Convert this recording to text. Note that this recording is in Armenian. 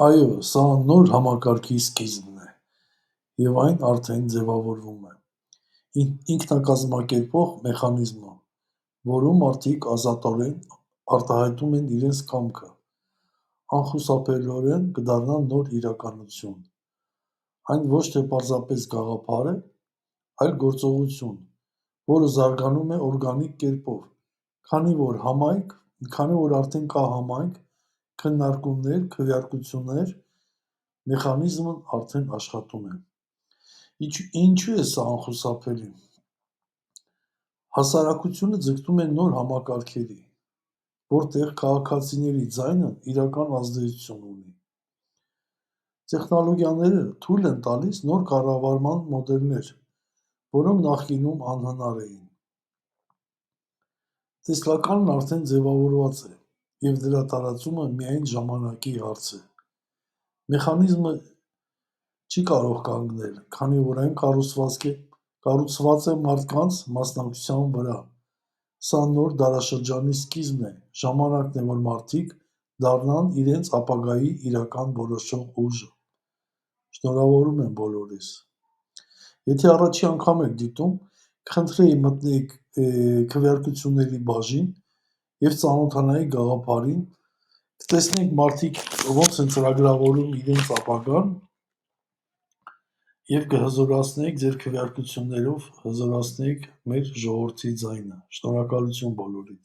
Այո, սա նոր համակարգի սկիզբն է, և այն արդեն ձևավորվում է։ Ինքնակազմակերպող մեխանիզմը, որում մարդիկ ազատորեն արտահայտում են իրենց կամքը, անխուսափելիորեն կդառնա նոր իրականություն։ Այն ոչ թե պարզապես գաղափար է, այլ գործողություն, որը զարգանում է օրգանիկ կերպով, քանի որ արդեն կա համայնք, քննարկումներ, քվեարկություններ, մեխանիզմն արդեն աշխատում է։ Ինչու է սա անխուսափելի։ Հասարակությունը ձգտում է նոր համակարգերի, որտեղ քաղաքացիների ձայնն իրական ազդեցություն ունի։ Տեխնոլոգիաները թույլ են տալիս նոր կառավարման մոդելներ, որոնք նախկինում անհնար էին։ Տեսլականն արդեն ձևավորված է, և դրա տարածումը միայն ժամանակի հարց է։ Մեխանիզմը չի կարող կանգնել, քանի որ այն կառուցված է մարդկանց մասնակցության վրա։ Սա նոր դարաշրջանի սկիզբն է, ժամանակն է, որ մարդիկ դառնան իրենց ապագայի իրական որոշող ուժը։ Շնորհավորում եմ բոլորիս։ Եթե առաջին անգամ եք դիտում, խնդրեի մտնեիք քվեարկությունների բաժին և ծանոթանայիք գաղափարին, կտեսնեիք մարդիկ ոնց են ծրագրավորում իրենց ապագան և կհզորացնեիք ձեր քվեարկություններով հզորացնեիք մեր ժողովրդի ձայնը։ Շնորհակալություն բոլորիդ։